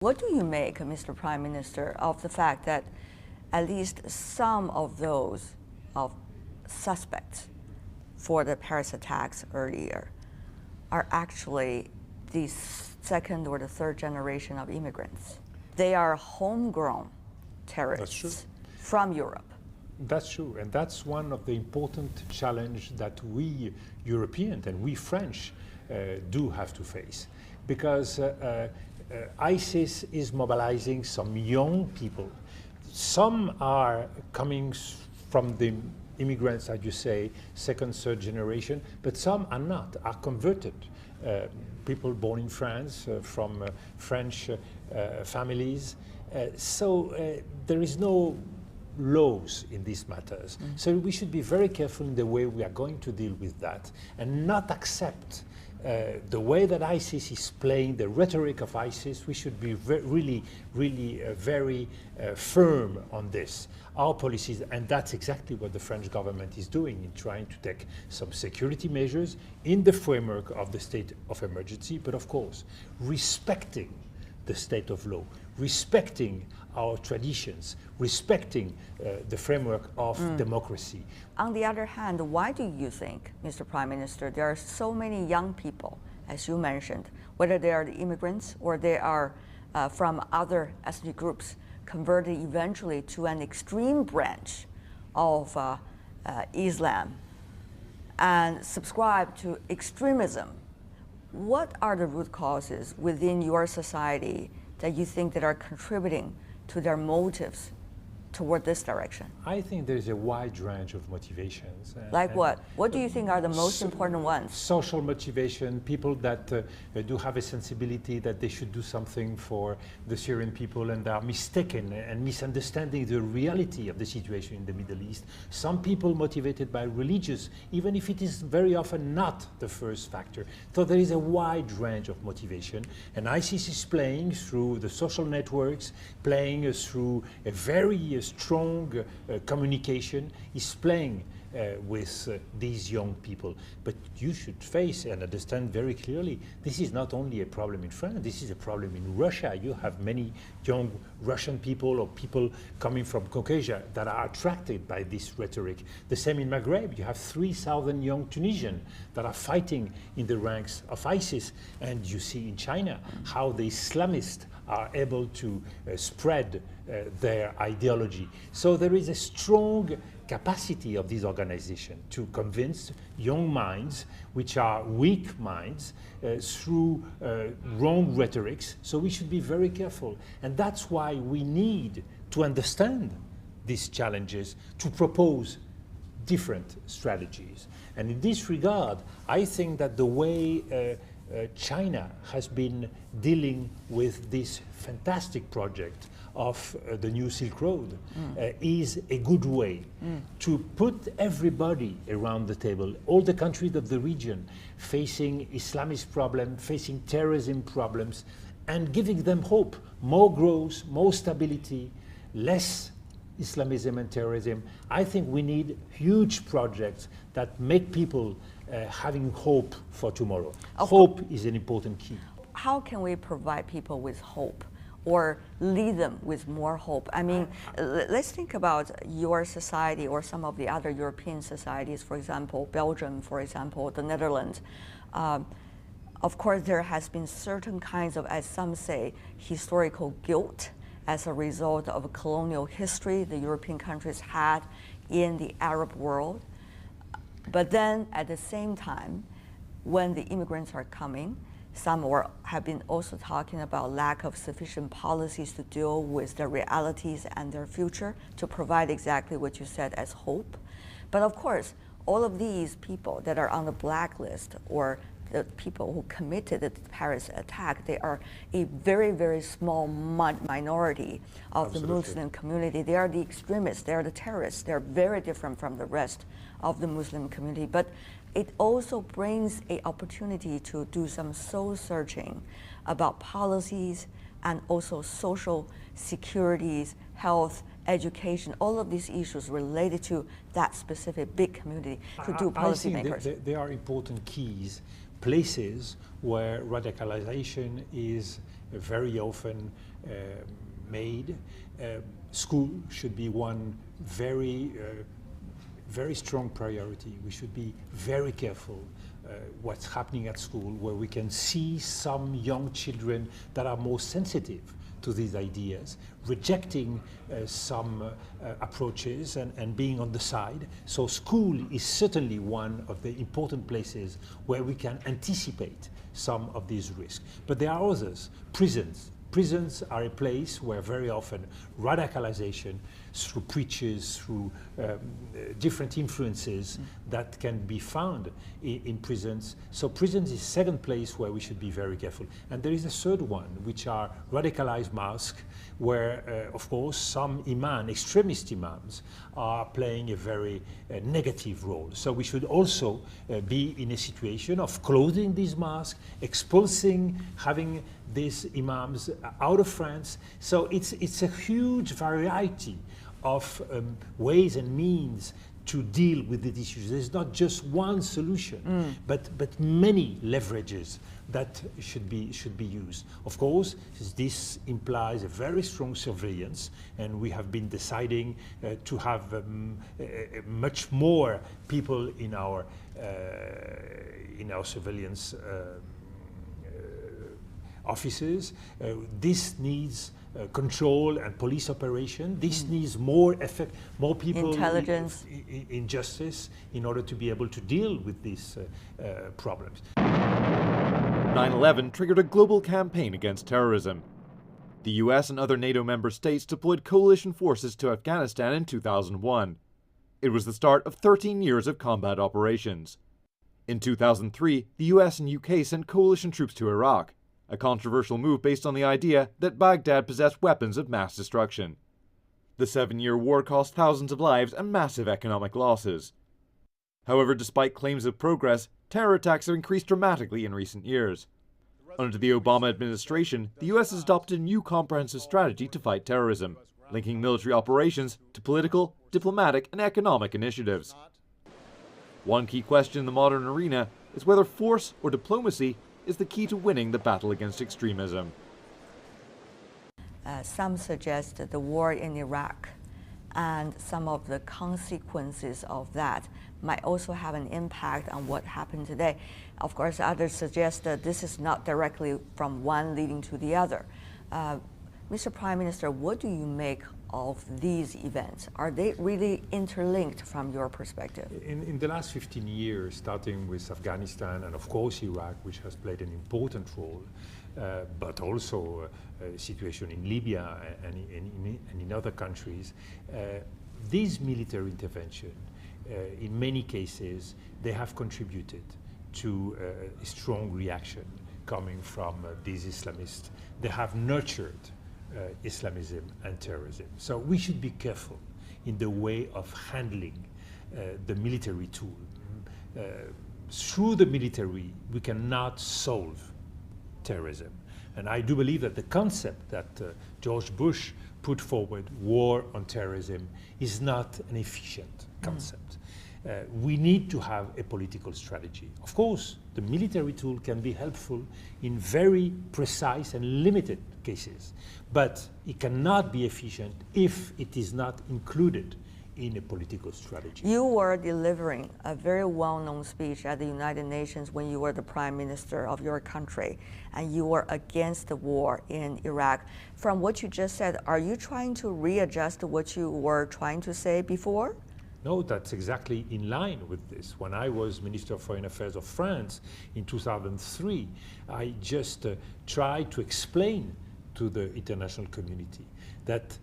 What do you make, Mr. Prime Minister, of the fact that at least some of those suspects for the Paris attacks earlier are actually the second or the third generation of immigrants? They are homegrown terrorists from Europe. That's true, and that's one of the important challenges that we Europeans and we French do have to face, because ISIS is mobilizing some young people. Some are coming from the immigrants, as you say, second, third generation, but some are not, are converted. People born in France, from French families. So there is no laws in these matters. So we should be very careful in the way we are going to deal with that and not accept the way that ISIS is playing, the rhetoric of ISIS. We should be really very firm on this. Our policies, and that's exactly what the French government is doing in trying to take some security measures in the framework of the state of emergency, but of course, respecting the state of law, respecting our traditions, respecting the framework of democracy. On the other hand, why do you think, Mr. Prime Minister, there are so many young people, as you mentioned, whether they are the immigrants or they are from other ethnic groups, converted eventually to an extreme branch of Islam and subscribe to extremism? What are the root causes within your society that you think that are contributing to their motives toward this direction? I think there's a wide range of motivations. Like what? What do you think are the most important ones? Social motivation, people that do have a sensibility that they should do something for the Syrian people and are mistaken and misunderstanding the reality of the situation in the Middle East. Some people motivated by religious, even if it is very often not the first factor. So there is a wide range of motivation, and ISIS is playing through the social networks, playing through a very strong communication, is playing with these young people. But you should face and understand very clearly, this is not only a problem in France, this is a problem in Russia. You have many young Russian people or people coming from Caucasia that are attracted by this rhetoric. The same in Maghreb. You have 3,000 young Tunisians that are fighting in the ranks of ISIS. And you see in China how the Islamists are able to spread their ideology. So there is a strong capacity of this organization to convince young minds, which are weak minds, through wrong rhetorics. So we should be very careful. And that's why we need to understand these challenges, to propose different strategies. And in this regard, I think that the way China has been dealing with this fantastic project of the new Silk Road is a good way to put everybody around the table, all the countries of the region facing Islamist problems, facing terrorism problems, and giving them hope, more growth, more stability, less Islamism and terrorism. I think we need huge projects that make people having hope for tomorrow. Hope is an important key. How can we provide people with hope or lead them with more hope? I mean, let's think about your society or some of the other European societies, for example, Belgium, for example, the Netherlands. Of course, there has been certain kinds of, as some say, historical guilt as a result of colonial history the European countries had in the Arab world. But then at the same time, when the immigrants are coming, some have been also talking about lack of sufficient policies to deal with their realities and their future, to provide exactly what you said as hope. But of course, all of these people that are on the blacklist, or the people who committed the Paris attack, they are a very small minority of the Muslim community. They are the extremists, they are the terrorists. They're very different from the rest of the Muslim community. But it also brings an opportunity to do some soul searching about policies and also social securities, health, education, all of these issues related to that specific big community to do policymakers. I think there are important keys, places where radicalization is very often made. School should be one very strong priority. We should be very careful what's happening at school, where we can see some young children that are more sensitive to these ideas, rejecting some approaches and being on the side. So school is certainly one of the important places where we can anticipate some of these risks. But there are others. Prisons. Prisons are a place where very often radicalization through preachers, through different influences that can be found in prisons. So prisons is second place where we should be very careful. And there is a third one, which are radicalized mosques, where of course some extremist imams are playing a very negative role. So we should also be in a situation of closing these mosques, expulsing, having these imams out of France. So it's a huge variety of ways and means to deal with the issues. There's not just one solution, but many leverages that should be used. Of course, this implies a very strong surveillance, and we have been deciding to have much more people in our surveillance offices. This needs control and police operation. This needs more people intelligence in justice in order to be able to deal with these problems. 9/11 triggered a global campaign against terrorism. The US and other NATO member states deployed coalition forces to Afghanistan in 2001. It was the start of 13 years of combat operations. In 2003, the US and UK sent coalition troops to Iraq, a controversial move based on the idea that Baghdad possessed weapons of mass destruction. The 7-year war cost thousands of lives and massive economic losses. However, despite claims of progress, terror attacks have increased dramatically in recent years. Under the Obama administration, the US has adopted a new comprehensive strategy to fight terrorism, linking military operations to political, diplomatic, and economic initiatives. One key question in the modern arena is whether force or diplomacy is the key to winning the battle against extremism. Some suggest that the war in Iraq and some of the consequences of that might also have an impact on what happened today. Of course, others suggest that this is not directly from one leading to the other. Mr. Prime Minister, what do you make of these events? Are they really interlinked from your perspective? In the last 15 years, starting with Afghanistan and of course Iraq, which has played an important role, but also a situation in Libya and in other countries, these military interventions, in many cases, they have contributed to a strong reaction coming from these Islamists. They have nurtured Islamism and terrorism. So we should be careful in the way of handling the military tool. Through the military, we cannot solve terrorism. And I do believe that the concept that George Bush put forward, war on terrorism, is not an efficient concept. We need to have a political strategy. Of course, the military tool can be helpful in very precise and limited cases, but it cannot be efficient if it is not included in a political strategy. You were delivering a very well-known speech at the United Nations when you were the Prime Minister of your country, and you were against the war in Iraq. From what you just said, are you trying to readjust what you were trying to say before? No, that's exactly in line with this. When I was Minister of Foreign Affairs of France in 2003, I just tried to explain to the international community that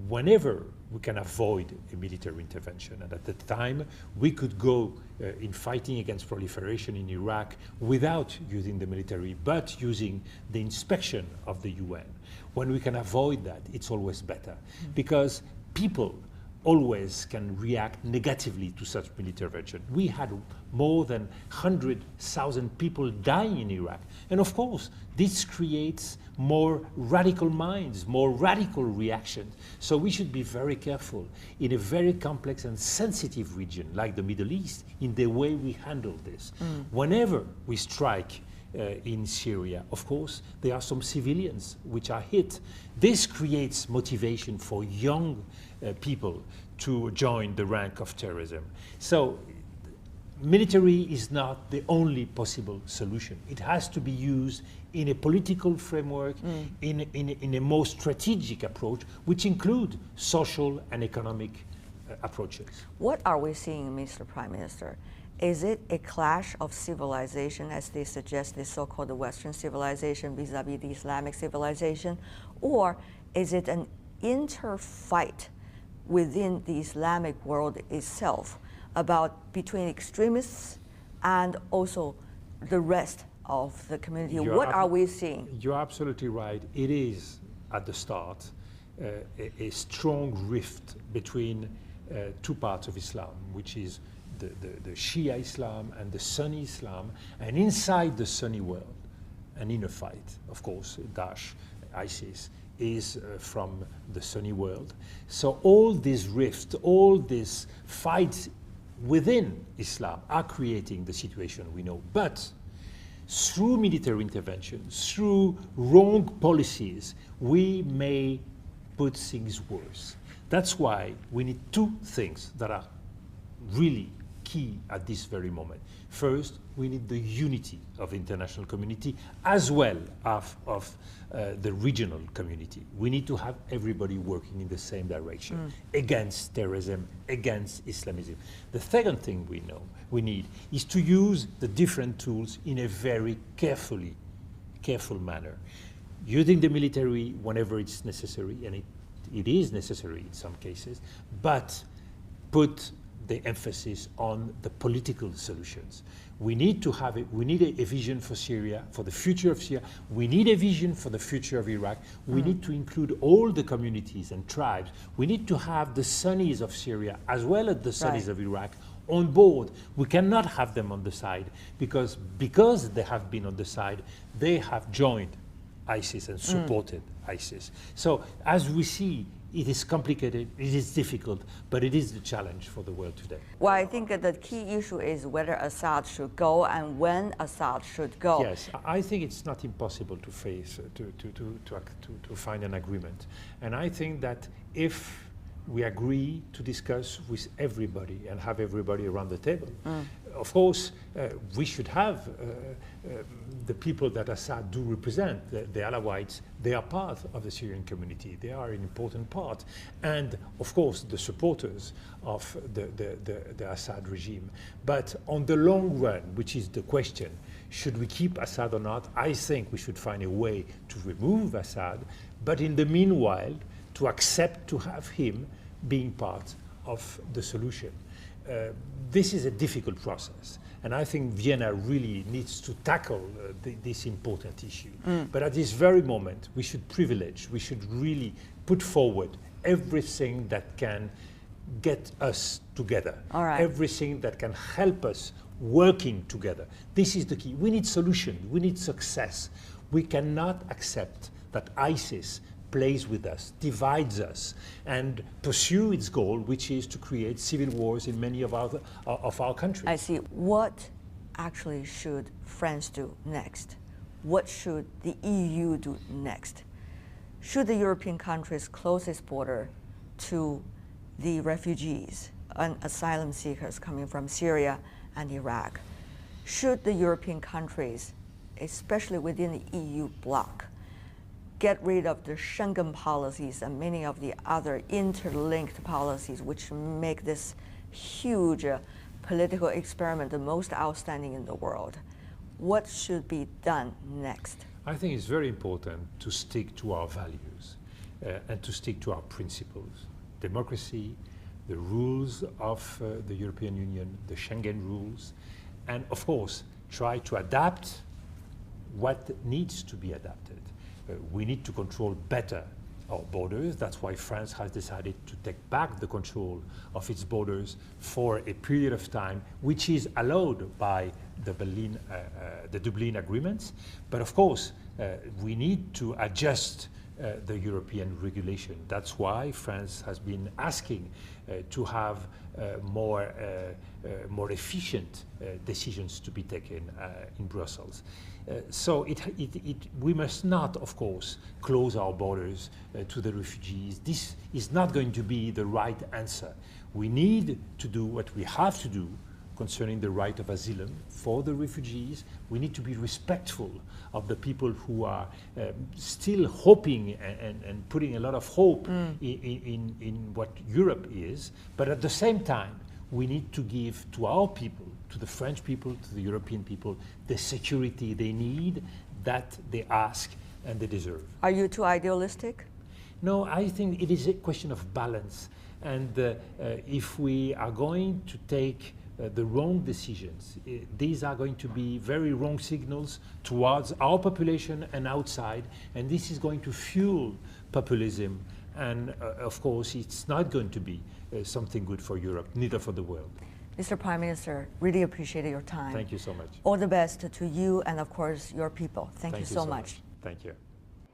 whenever we can avoid a military intervention, and at the time we could go in fighting against proliferation in Iraq without using the military, but using the inspection of the UN. When we can avoid that, it's always better, because people always can react negatively to such military intervention. We had more than 100,000 people dying in Iraq. And of course, this creates more radical minds, more radical reactions. So we should be very careful in a very complex and sensitive region like the Middle East in the way we handle this. Whenever we strike in Syria. Of course, there are some civilians which are hit. This creates motivation for young people to join the rank of terrorism. So military is not the only possible solution. It has to be used in a political framework, in a more strategic approach, which include social and economic approaches. What are we seeing, Mr. Prime Minister? Is it a clash of civilization, as they suggest, the so-called Western civilization vis-a-vis the Islamic civilization? Or is it an inter-fight within the Islamic world itself between extremists and also the rest of the community? What are we seeing? You're absolutely right. It is, at the start, a strong rift between two parts of Islam, which is the Shia Islam and the Sunni Islam, and inside the Sunni world, an inner fight. Of course, Daesh, ISIS, is from the Sunni world. So all these rifts, all these fights within Islam are creating the situation we know. But through military intervention, through wrong policies, we may put things worse. That's why we need two things that are really key at this very moment. First, we need the unity of the international community as well as of the regional community. We need to have everybody working in the same direction against terrorism, against Islamism. The second thing we need is to use the different tools in a very careful manner. Using the military whenever it's necessary, and it is necessary in some cases, but put the emphasis on the political solutions. We need a vision for Syria, for the future of Syria. We need a vision for the future of Iraq. We need to include all the communities and tribes. We need to have the Sunnis of Syria as well as the Sunnis of Iraq on board. We cannot have them on the side because they have been on the side, they have joined ISIS and supported ISIS. So as we see, it is complicated, it is difficult, but it is the challenge for the world today. Well, I think the key issue is whether Assad should go and when Assad should go. Yes, I think it's not impossible to face, to find an agreement. And I think that if we agree to discuss with everybody and have everybody around the table, of course, we should have the people that Assad do represent, the Alawites. They are part of the Syrian community. They are an important part. And of course, the supporters of the Assad regime. But on the long run, which is the question, should we keep Assad or not? I think we should find a way to remove Assad, but in the meanwhile, to accept to have him being part of the solution. This is a difficult process, and I think Vienna really needs to tackle this important issue. But at this very moment, we should really put forward everything that can get us together, everything that can help us working together. This is the key. We need solution, we need success. We cannot accept that ISIS plays with us, divides us, and pursue its goal, which is to create civil wars in many of our countries. I see. What actually should France do next? What should the EU do next? Should the European countries close its border to the refugees and asylum seekers coming from Syria and Iraq? Should the European countries, especially within the EU bloc, get rid of the Schengen policies and many of the other interlinked policies which make this huge political experiment the most outstanding in the world? What should be done next? I think it's very important to stick to our values and to stick to our principles. Democracy, the rules of the European Union, the Schengen rules, and of course try to adapt what needs to be adapted. We need to control better our borders. That's why France has decided to take back the control of its borders for a period of time, which is allowed by the Dublin agreements. But of course, we need to adjust the European regulation. That's why France has been asking to have more efficient decisions to be taken in Brussels. So we must not, of course, close our borders to the refugees. This is not going to be the right answer. We need to do what we have to do concerning the right of asylum for the refugees. We need to be respectful of the people who are still hoping and putting a lot of hope in what Europe is. But at the same time, we need to give to our people, to the French people, to the European people, the security they need, that they ask and they deserve. Are you too idealistic? No, I think it is a question of balance. And if we are going to take the wrong decisions, these are going to be very wrong signals towards our population and outside, and this is going to fuel populism. And of course, it's not going to be something good for Europe, neither for the world. Mr. Prime Minister, really appreciate your time. Thank you so much. All the best to you and, of course, your people. Thank you so much. Thank you.